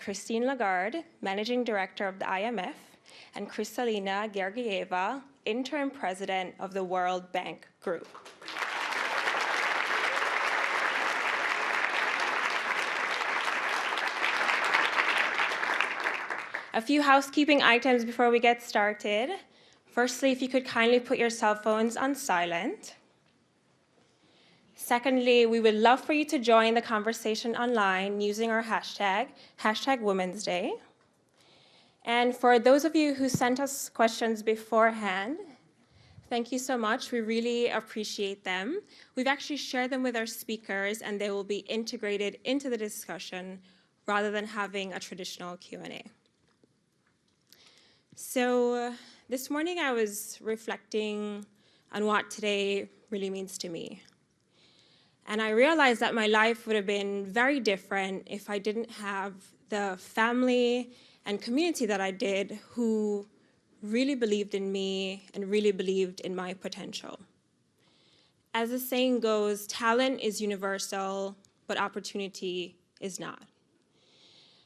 Christine Lagarde, Managing Director of the IMF, and Kristalina Georgieva, Interim President of the World Bank Group. A few housekeeping items before we get started. Firstly, if you could kindly put your cell phones on silent. Secondly, we would love for you to join the conversation online using our hashtag Women's Day. And for those of you who sent us questions beforehand, thank you so much. We really appreciate them. We've actually shared them with our speakers, and they will be integrated into the discussion rather than having a traditional Q&A. So this morning I was reflecting on what today really means to me. And I realized that my life would have been very different if I didn't have the family and community that I did who really believed in me and really believed in my potential. As the saying goes, talent is universal, but opportunity is not.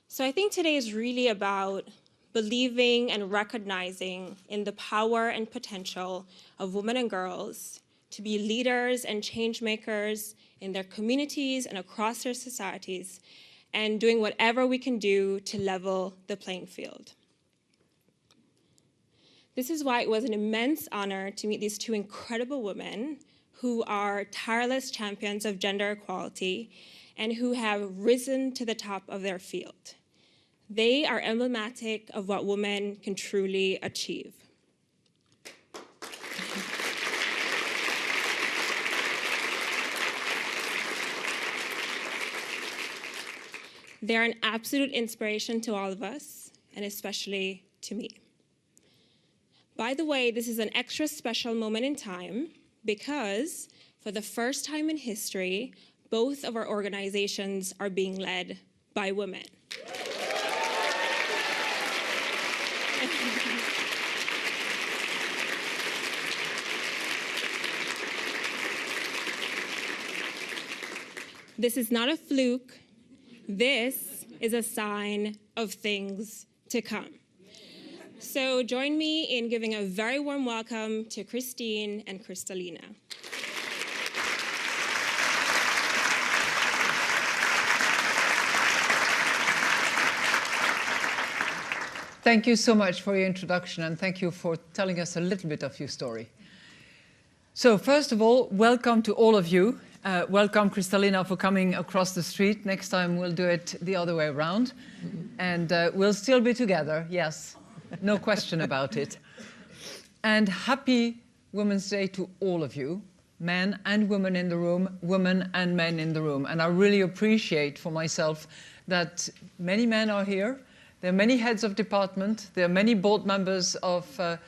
So I think today is really about believing and recognizing in the power and potential of women and girls to be leaders and change makers in their communities and across their societies, and doing whatever we can do to level the playing field. This is why it was an immense honor to meet these two incredible women who are tireless champions of gender equality and who have risen to the top of their field. They are emblematic of what women can truly achieve. They're an absolute inspiration to all of us, and especially to me. By the way, this is an extra special moment in time because for the first time in history, both of our organizations are being led by women. This is not a fluke. This is a sign of things to come. So join me in giving a very warm welcome to Christine and Kristalina. Thank you so much for your introduction, and thank you for telling us a little bit of your story. So first of all, welcome to all of you. Welcome, Kristalina, for coming across the street. Next time we'll do it the other way around. And we'll still be together, yes, no question about it. And happy Women's Day to all of you, men and women in the room, women and men in the room. And I really appreciate for myself that many men are here. There are many heads of department. There are many board members of the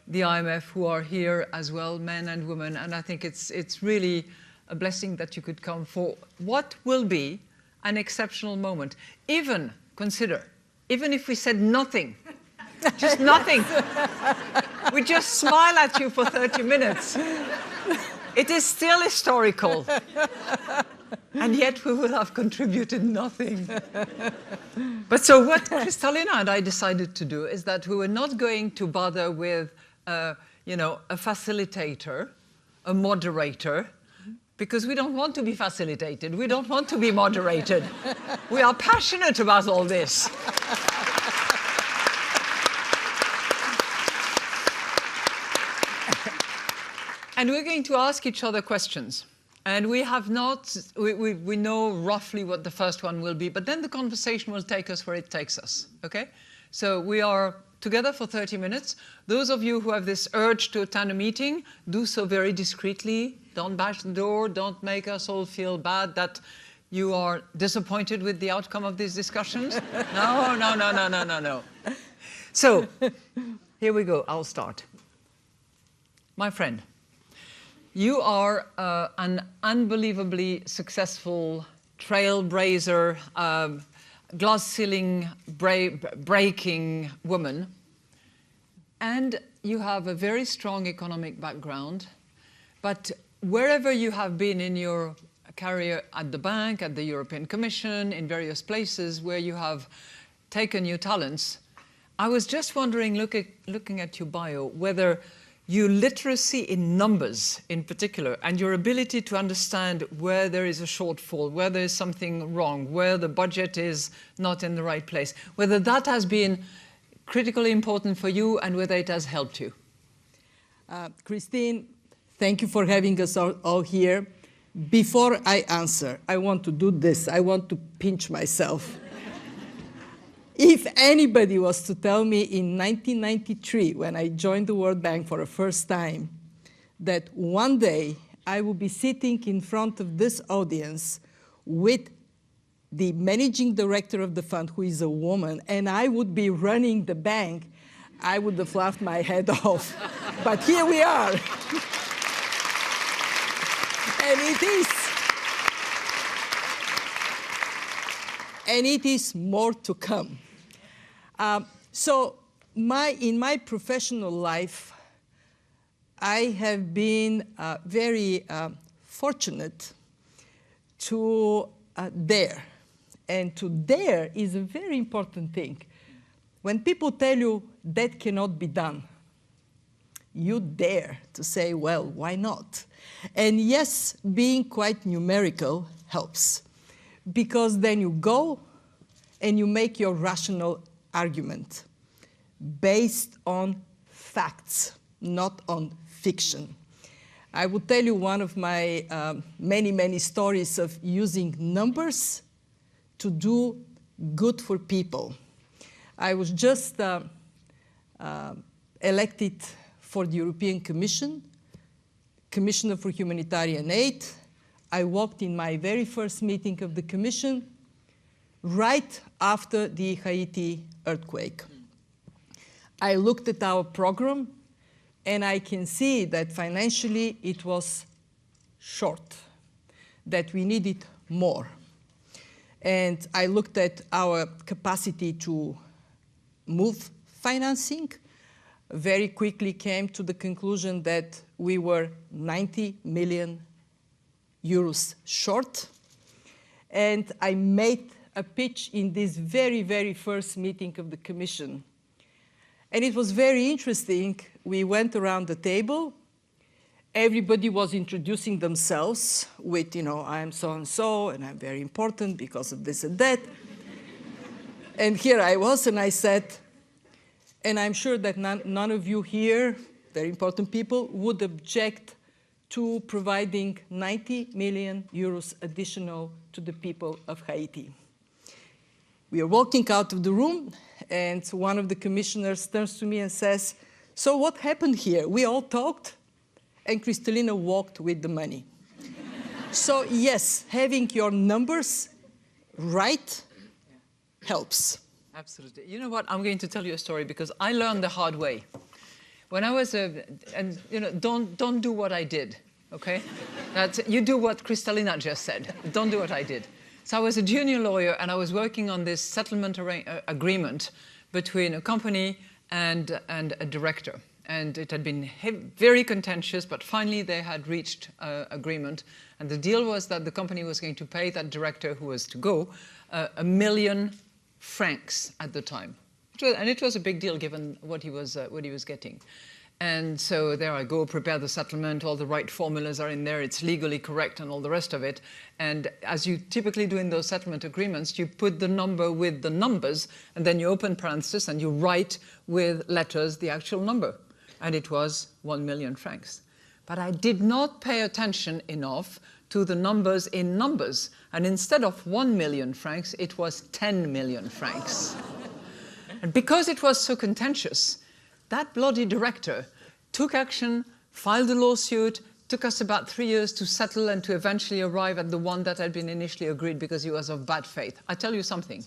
IMF who are here as well, men and women, and I think it's really a blessing that you could come for what will be an exceptional moment. Even if we said nothing, just nothing, we just smile at you for 30 minutes. It is still historical. And yet we will have contributed nothing. But so what Kristalina and I decided to do is that we were not going to bother with, a facilitator, a moderator, because we don't want to be facilitated. We don't want to be moderated. We are passionate about all this. And we're going to ask each other questions. And we know roughly what the first one will be, but then the conversation will take us where it takes us, okay? So we are together for 30 minutes. Those of you who have this urge to attend a meeting, do so very discreetly. Don't bash the door, don't make us all feel bad that you are disappointed with the outcome of these discussions. No. So, here we go, I'll start. My friend. You are an unbelievably successful trailblazer, glass ceiling breaking woman, and you have a very strong economic background. But wherever you have been in your career at the bank, at the European Commission, in various places where you have taken your talents. I was just wondering, looking at your bio, whether your literacy in numbers in particular, and your ability to understand where there is a shortfall, where there is something wrong, where the budget is not in the right place, whether that has been critically important for you and whether it has helped you. Christine, thank you for having us all here. Before I answer, I want to do this. I want to pinch myself. If anybody was to tell me in 1993, when I joined the World Bank for the first time, that one day I would be sitting in front of this audience with the managing director of the fund, who is a woman, and I would be running the bank, I would have laughed my head off. But here we are. And it is more to come. So in my professional life, I have been very fortunate to dare. And to dare is a very important thing. When people tell you that cannot be done, you dare to say, well, why not? And yes, being quite numerical helps, because then you go and you make your rational argument based on facts, not on fiction. I will tell you one of my many, many stories of using numbers to do good for people. I was just elected for the European Commission, Commissioner for Humanitarian Aid. I walked in my very first meeting of the Commission right after the Haiti earthquake. I looked at our program, and I can see that financially it was short, that we needed more. And I looked at our capacity to move financing, very quickly came to the conclusion that we were 90 million euros short. And I made a pitch in this very, very first meeting of the Commission. And it was very interesting. We went around the table. Everybody was introducing themselves with, I am so-and-so, and I'm very important because of this and that. And here I was, and I said, and I'm sure that none of you here, very important people, would object to providing 90 million euros additional to the people of Haiti. We are walking out of the room, and one of the commissioners turns to me and says, so what happened here? We all talked, and Kristalina walked with the money. So yes, having your numbers right helps. Absolutely. You know what? I'm going to tell you a story because I learned the hard way. When I was don't do what I did, okay? You do what Kristalina just said. Don't do what I did. So I was a junior lawyer, and I was working on this settlement agreement between a company and a director. And it had been very contentious, but finally they had reached agreement. And the deal was that the company was going to pay that director who was to go 1 million francs at the time. And it was a big deal given what he was getting. And so there I go, prepare the settlement, all the right formulas are in there, it's legally correct and all the rest of it. And as you typically do in those settlement agreements, you put the number with the numbers, and then you open parentheses and you write with letters the actual number. And it was 1 million francs. But I did not pay attention enough to the numbers in numbers. And instead of 1 million francs, it was 10 million francs. And because it was so contentious, that bloody director took action, filed a lawsuit, took us about 3 years to settle and to eventually arrive at the one that had been initially agreed because he was of bad faith. I tell you something,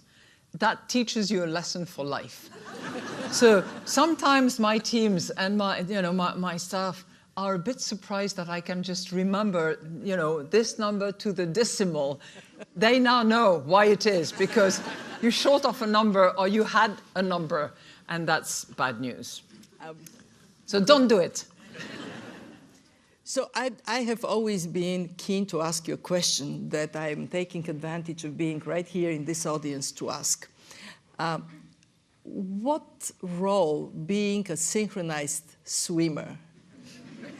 that teaches you a lesson for life. So sometimes my teams and my staff are a bit surprised that I can just remember, this number to the decimal. They now know why it is, because you're short of a number or you had a number, and that's bad news. So don't do it. So I have always been keen to ask you a question that I'm taking advantage of being right here in this audience to ask. What role being a synchronized swimmer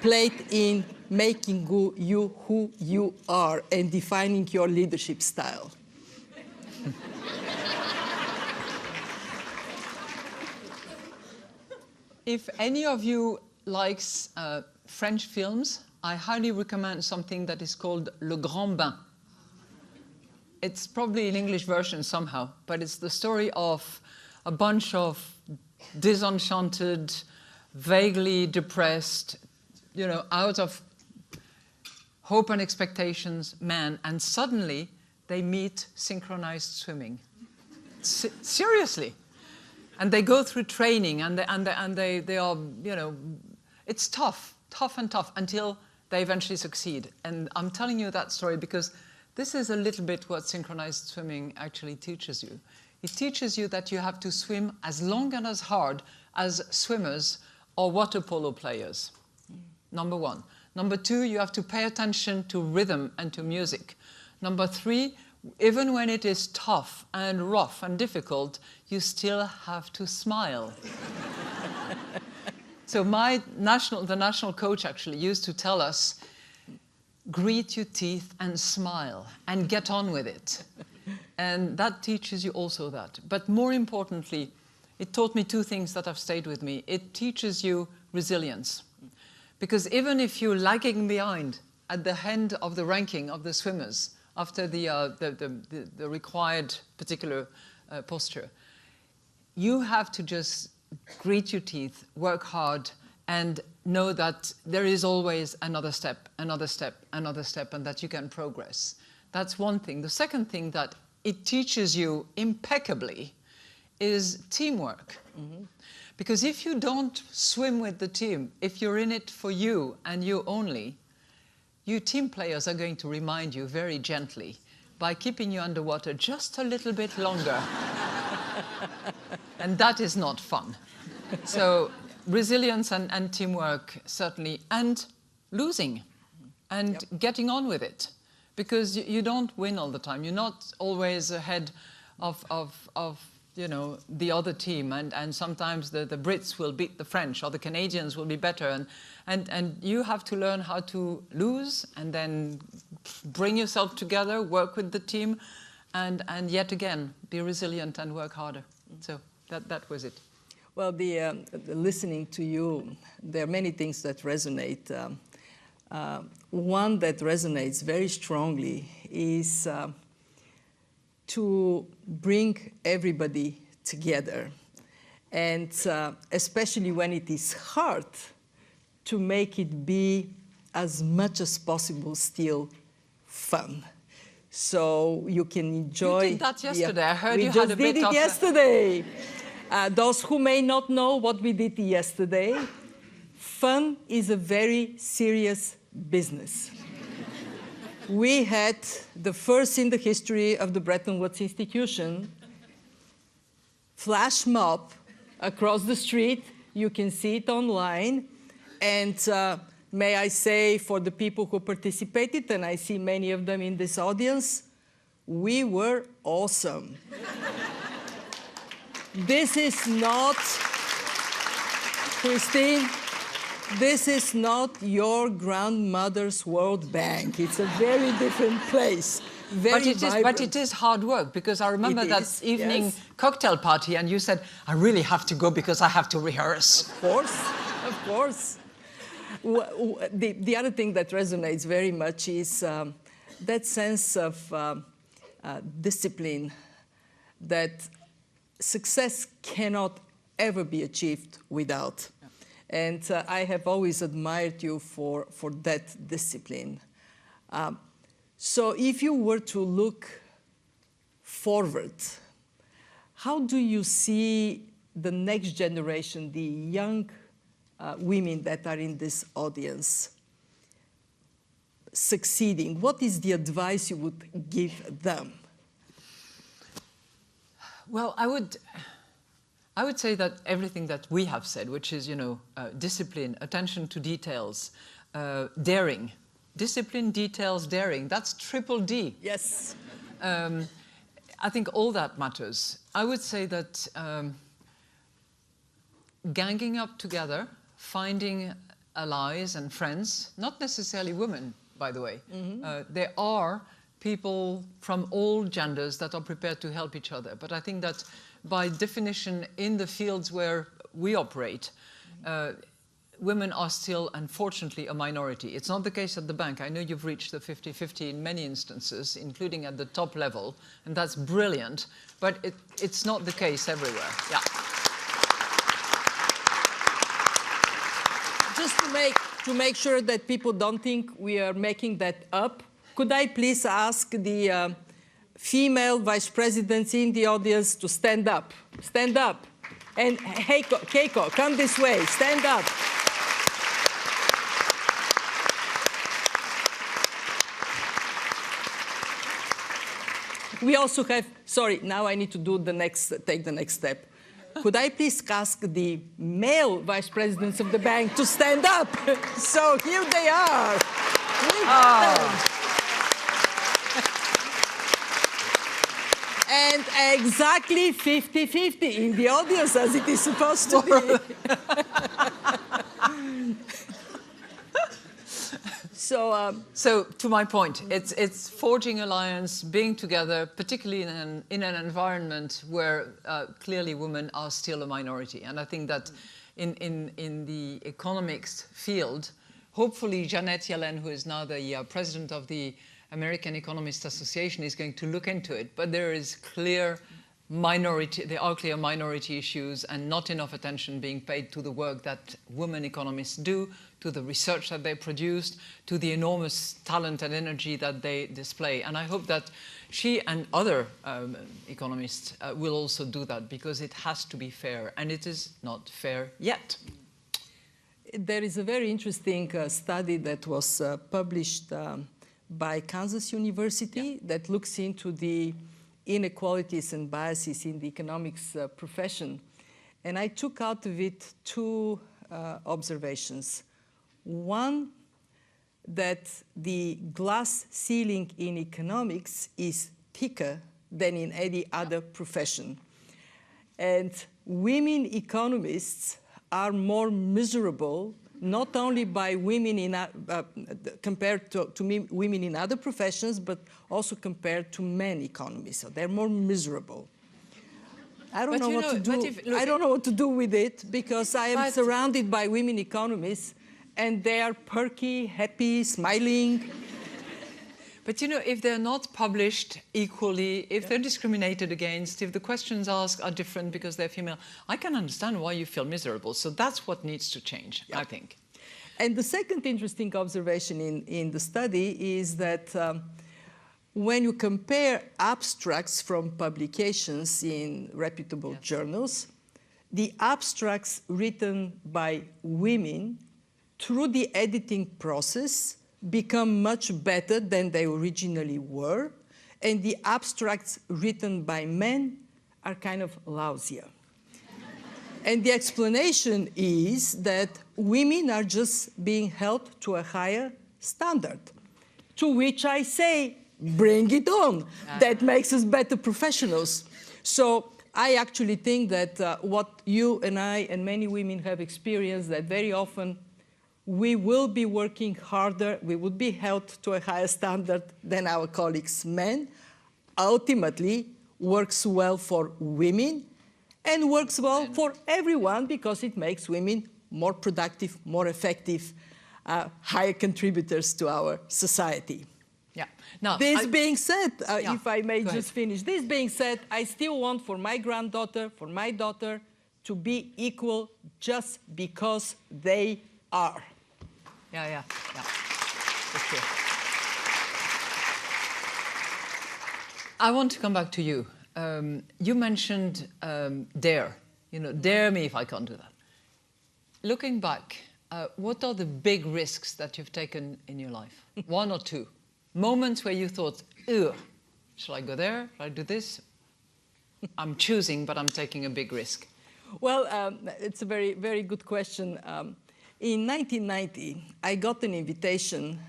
played in making you who you are and defining your leadership style? If any of you likes French films, I highly recommend something that is called Le Grand Bain. It's probably an English version somehow, but it's the story of a bunch of disenchanted, vaguely depressed, out of hope and expectations men, and suddenly they meet synchronized swimming. Seriously. And they go through training, and they are, it's tough until they eventually succeed. And I'm telling you that story because this is a little bit what synchronized swimming actually teaches you. It teaches you that you have to swim as long and as hard as swimmers or water polo players. Number one. Number two, you have to pay attention to rhythm and to music. Number three, even when it is tough and rough and difficult, you still have to smile. So the national coach actually used to tell us, grit your teeth and smile and get on with it. And that teaches you also that. But more importantly, it taught me two things that have stayed with me. It teaches you resilience. Because even if you're lagging behind at the end of the ranking of the swimmers after the required particular posture, you have to just grit your teeth, work hard, and know that there is always another step, another step, another step, and that you can progress. That's one thing. The second thing that it teaches you impeccably is teamwork. Mm-hmm. Because if you don't swim with the team, if you're in it for you and you only, you team players are going to remind you very gently by keeping you underwater just a little bit longer. And that is not fun. So resilience and teamwork, certainly, and losing and getting on with it. Because you don't win all the time. You're not always ahead of the other team, and sometimes the Brits will beat the French, or the Canadians will be better, and you have to learn how to lose and then bring yourself together, work with the team, and yet again be resilient and work harder. So that was it. Well, the listening to you, there are many things that resonate. One that resonates very strongly is to bring everybody together, and especially when it is hard, to make it be as much as possible still fun. So you can enjoy. You did that yesterday. I heard you had a bit of. We just did it yesterday. Those who may not know what we did yesterday, fun is a very serious business. We had the first in the history of the Bretton Woods institution flash mob across the street. You can see it online. And may I say, for the people who participated, and I see many of them in this audience, we were awesome. This is not, Christine, this is not your grandmother's World Bank. It's a very different place. But it is hard work, because I remember that evening cocktail party, and you said, I really have to go because I have to rehearse. Of course, of course. The other thing that resonates very much is that sense of discipline, that success cannot ever be achieved without. And I have always admired you for that discipline. So if you were to look forward, how do you see the next generation, the young women that are in this audience, succeeding? What is the advice you would give them? Well, I would say that everything that we have said, which is, discipline, attention to details, daring. Discipline, details, daring. That's triple D. Yes. I think all that matters. I would say that ganging up together, finding allies and friends, not necessarily women, by the way. There are people from all genders that are prepared to help each other. But I think that by definition, in the fields where we operate, women are still, unfortunately, a minority. It's not the case at the bank. I know you've reached the 50-50 in many instances, including at the top level, and that's brilliant, but it's not the case everywhere. Yeah. Just to make sure that people don't think we are making that up, could I please ask the female vice presidents in the audience to stand up? Stand up. And Keiko, come this way. Stand up. We also have, sorry, now I need to do take the next step. Could I please ask the male vice presidents of the bank to stand up? So here they are. And exactly 50-50 in the audience, as it is supposed to be. So to my point, it's forging alliance, being together, particularly in an environment where clearly women are still a minority. And I think that in the economics field, hopefully Janet Yellen, who is now the president of the American Economists Association, is going to look into it. But there are clear minority issues and not enough attention being paid to the work that women economists do, to the research that they produced, to the enormous talent and energy that they display. And I hope that she and other economists will also do that, because it has to be fair, and it is not fair yet. There is a very interesting study that was published by Kansas University that looks into the inequalities and biases in the economics profession. And I took out of it two observations. One, that the glass ceiling in economics is thicker than in any other profession. And women economists are more miserable, not only by women compared to women in other professions, but also compared to men economists. So they're more miserable. I don't know what to do. I don't know what to do with it, because I am surrounded by women economists, and they are perky, happy, smiling. But you know, if they're not published equally, if they're discriminated against, if the questions asked are different because they're female, I can understand why you feel miserable. So that's what needs to change, I think. And the second interesting observation in the study is that when you compare abstracts from publications in reputable journals, the abstracts written by women through the editing process become much better than they originally were, and the abstracts written by men are kind of lousier. And the explanation is that women are just being held to a higher standard, to which I say, bring it on. That makes us better professionals. So I actually think that what you and I and many women have experienced, that very often we will be working harder, we would be held to a higher standard than our colleagues men, ultimately works well for women and works well for everyone, because it makes women more productive, more effective, higher contributors to our society. Yeah. Now, this being said, if I may just finish, this being said, I still want for my granddaughter, for my daughter, to be equal just because they are. Yeah. For sure. I want to come back to you. You mentioned dare. You know, dare me if I can't do that. Looking back, what are the big risks that you've taken in your life? One or two moments where you thought, ugh, shall I go there? Shall I do this? I'm choosing, but I'm taking a big risk. Well, it's a very, very good question. In 1990, I got an invitation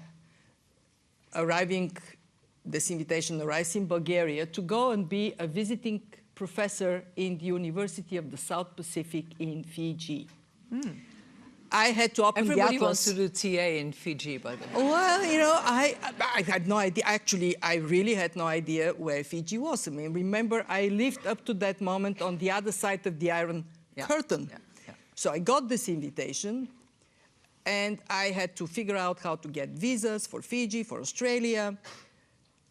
this invitation arrives in Bulgaria to go and be a visiting professor in the University of the South Pacific in Fiji. I had to open Everybody the wants atlas. to do TA in Fiji, by the way. Well, you know, I had no idea. Actually, I really had no idea where Fiji was. I mean, remember, I lived up to that moment on the other side of the Iron Curtain. Yeah. So I got this invitation, and I had to figure out how to get visas for Fiji, for Australia,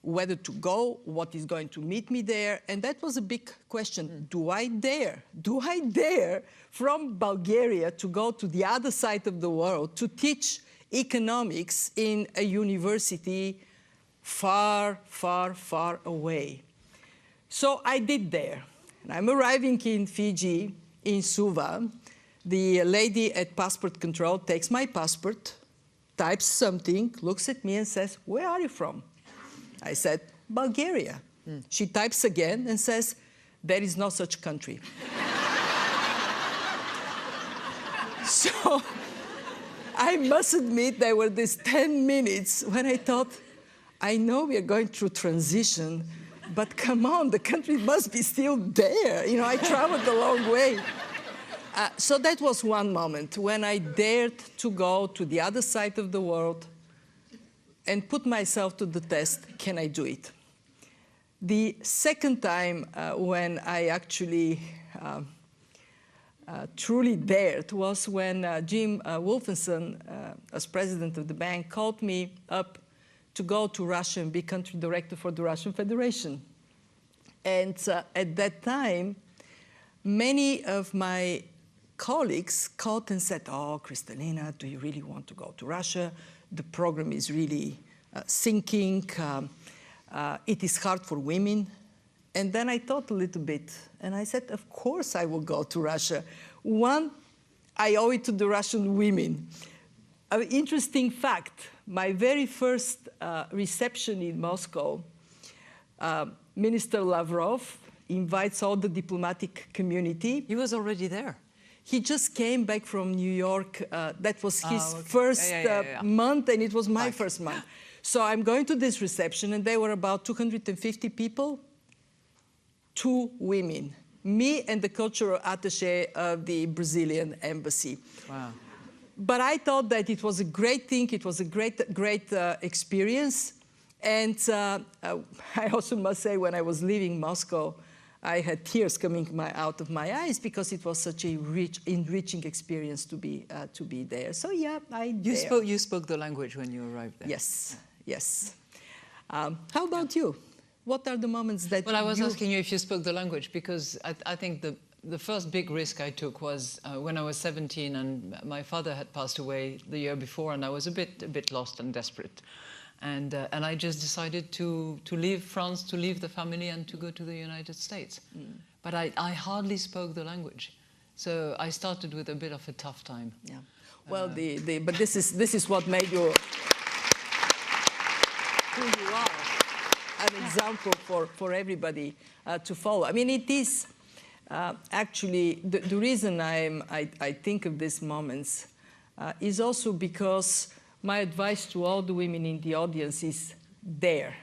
whether to go, what is going to meet me there. And that was a big question. Do I dare? Do I dare from Bulgaria to go to the other side of the world to teach economics in a university far, far, far away? So I did dare. And I'm arriving in Fiji, in Suva. The lady at passport control takes my passport, types something, looks at me and says, "Where are you from?" I said, "Bulgaria." She types again and says, "There is no such country." So I must admit there were these 10 minutes when I thought, I know we are going through transition, but come on, the country must be still there. You know, I traveled a long way. So that was one moment when I dared to go to the other side of the world and put myself to the test, can I do it? The second time when I actually truly dared was when Jim Wolfenson, as president of the bank, called me up to go to Russia and be country director for the Russian Federation. And at that time, many of my colleagues called and said, "Oh, Kristalina, do you really want to go to Russia? The program is really sinking. It is hard for women." And then I thought a little bit, and I said, of course I will go to Russia. One, I owe it to the Russian women. An interesting fact, my very first reception in Moscow, Minister Lavrov invites all the diplomatic community. He was already there. He just came back from New York. That was his first month, and it was my first month. So I'm going to this reception, and there were about 250 people, 2 women, me and the cultural attaché of the Brazilian embassy. Wow. But I thought that it was a great thing. It was a great experience. And I also must say, when I was leaving Moscow, I had tears coming out of my eyes because it was such a enriching experience to be there. So yeah, You spoke the language when you arrived there. Yes, yes. How about you? What are the moments that? Well, I was asking you if you spoke the language because I think the first big risk I took was when I was 17 and my father had passed away the year before, and I was a bit lost and desperate. And I just decided to leave France, to leave the family, and to go to the United States. But I hardly spoke the language, so I started with a bit of a tough time. Yeah. Well, but this is what made you who you are, an example for everybody to follow. I mean, it is actually the reason I think of these moments is also because. My advice to all the women in the audience is dare.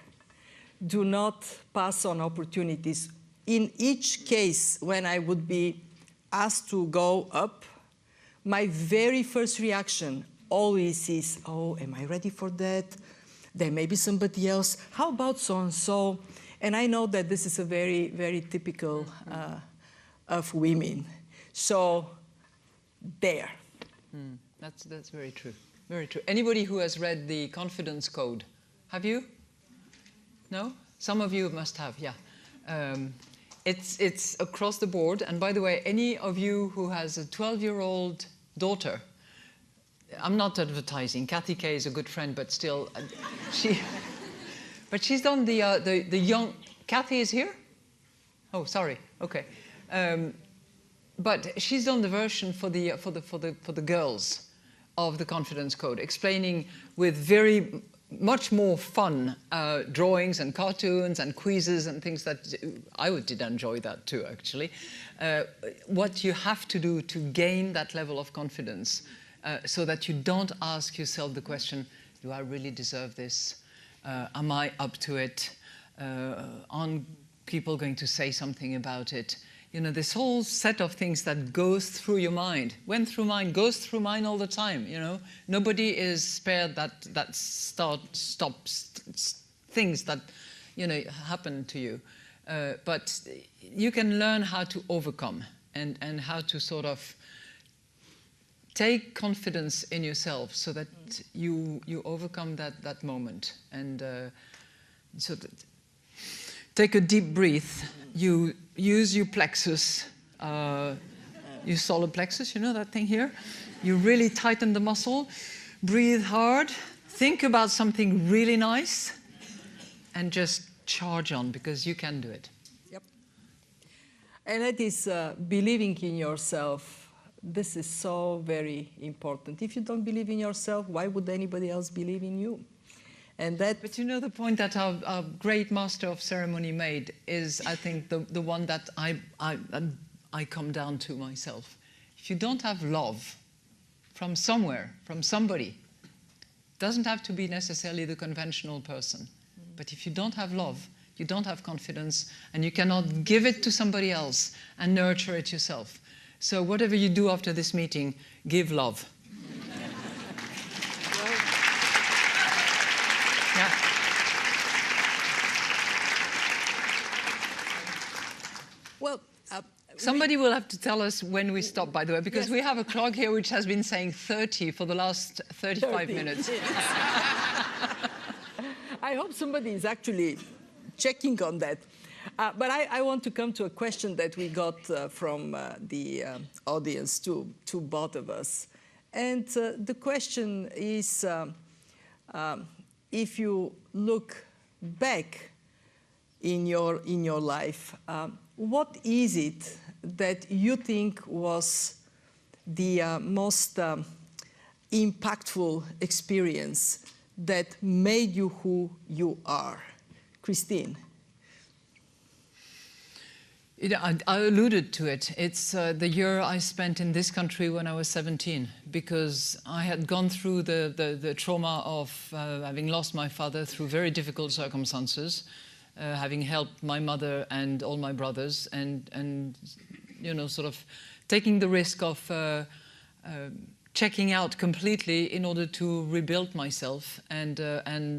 Do not pass on opportunities. In each case, when I would be asked to go up, my very first reaction always is, oh, am I ready for that? There may be somebody else. How about so-and-so? And I know that this is a very, very typical of women. So, dare. That's very true. Very true. Anybody who has read the Confidence Code? Have you? No? Some of you must have, yeah. It's across the board. And by the way, any of you who has a 12-year-old daughter, I'm not advertising. Kathy Kay is a good friend, but still, but she's done the young. Kathy is here? Oh, sorry. Okay. But she's done the version for the girls of the Confidence Code, explaining with very much more fun drawings and cartoons and quizzes and things that I did enjoy that too, actually. What you have to do to gain that level of confidence so that you don't ask yourself the question, do I really deserve this? Am I up to it? Aren't people going to say something about it? You know, this whole set of things that goes through your mind, went through mine, goes through mine all the time, you know. Nobody is spared that stops things that, you know, happen to you. But you can learn how to overcome and how to sort of take confidence in yourself so that you overcome that moment. And so that take a deep breath. You use your plexus, your solar plexus, you know that thing here? You really tighten the muscle, breathe hard, think about something really nice, and just charge on, because you can do it. Yep. And that is believing in yourself. This is so very important. If you don't believe in yourself, why would anybody else believe in you? And that. But you know, the point that our great master of ceremony made is, I think, the one that I come down to myself. If you don't have love from somewhere, from somebody, it doesn't have to be necessarily the conventional person. But if you don't have love, you don't have confidence, and you cannot give it to somebody else and nurture it yourself. So whatever you do after this meeting, give love. Yeah. Well, somebody will have to tell us when we stop, by the way, because yes. we have a clock here which has been saying 30 for the last 35 minutes. I hope somebody is actually checking on that. But I want to come to a question that we got from the audience to both of us. And the question is, if you look back in your life, what is it that you think was the most impactful experience that made you who you are? Christine. I alluded to it. It's the year I spent in this country when I was 17, because I had gone through the trauma of having lost my father through very difficult circumstances, having helped my mother and all my brothers, and you know, sort of taking the risk of checking out completely in order to rebuild myself and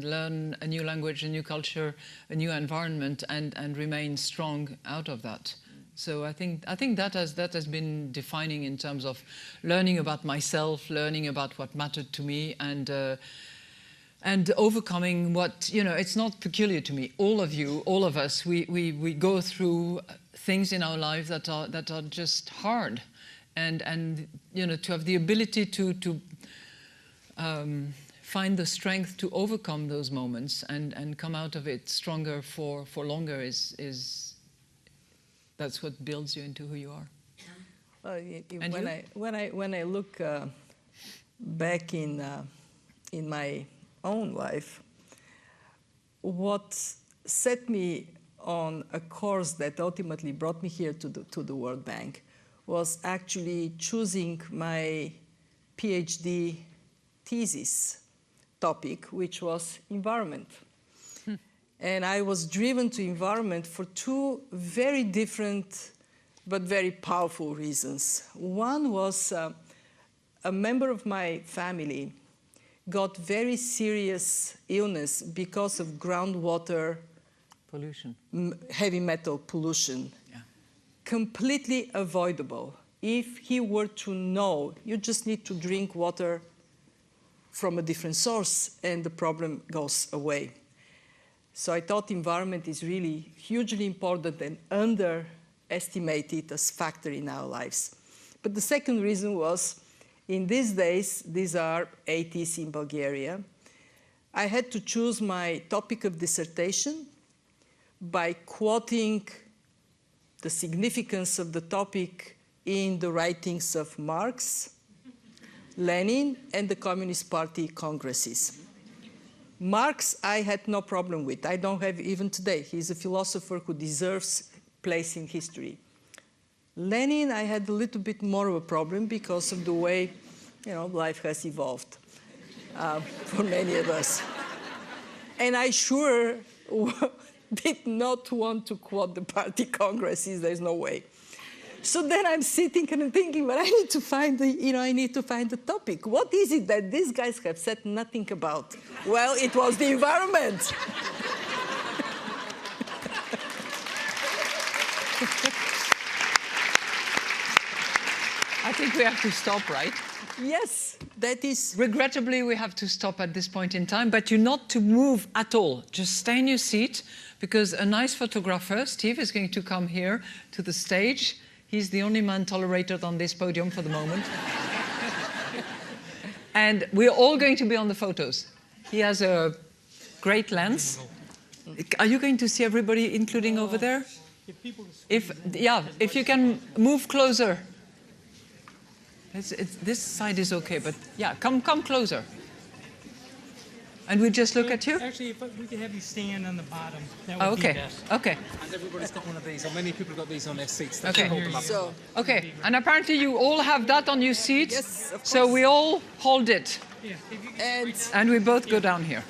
learn a new language, a new culture, a new environment, and remain strong out of that. So I think that has been defining in terms of learning about myself, learning about what mattered to me, and overcoming what, you know, it's not peculiar to me. All of you, all of us, we go through things in our lives that are just hard. And you know, to have the ability to find the strength to overcome those moments and come out of it stronger for longer is that's what builds you into who you are. When I look back in my own life, what set me on a course that ultimately brought me here to the World Bank was actually choosing my PhD thesis topic, which was environment. And I was driven to environment for two very different but very powerful reasons. One was a member of my family got very serious illness because of groundwater Pollution. Heavy metal pollution. Completely avoidable. If he were to know, you just need to drink water from a different source and the problem goes away. So I thought environment is really hugely important and underestimated as factor in our lives. But the second reason was, in these days, these are 80s in Bulgaria, I had to choose my topic of dissertation by quoting the significance of the topic in the writings of Marx, Lenin, and the Communist Party congresses. Marx, I had no problem with. I don't have even today. He's a philosopher who deserves place in history. Lenin, I had a little bit more of a problem because of the way You know, life has evolved for many of us. And I sure did not want to quote the party congresses. There's no way. So then I'm sitting and I'm thinking, but I need to find the topic. What is it that these guys have said nothing about? Well, it was the environment. I think we have to stop, right? Yes, that is... Regrettably, we have to stop at this point in time, but you're not to move at all. Just stay in your seat, because a nice photographer, Steve, is going to come here to the stage. He's the only man tolerated on this podium for the moment. And we're all going to be on the photos. He has a great lens. Are you going to see everybody, including over there? If you can move closer. This side is okay, but yeah, come closer. And we just look at you? Actually, if we could have you stand on the bottom, that would be best. Okay. And everybody's got one of these, or many people have got these on their seats. Okay. Hold them up. So, Okay, and apparently you all have that on your seat. Yes, of So course. we all hold it. Yeah, if you could and And we both go down here.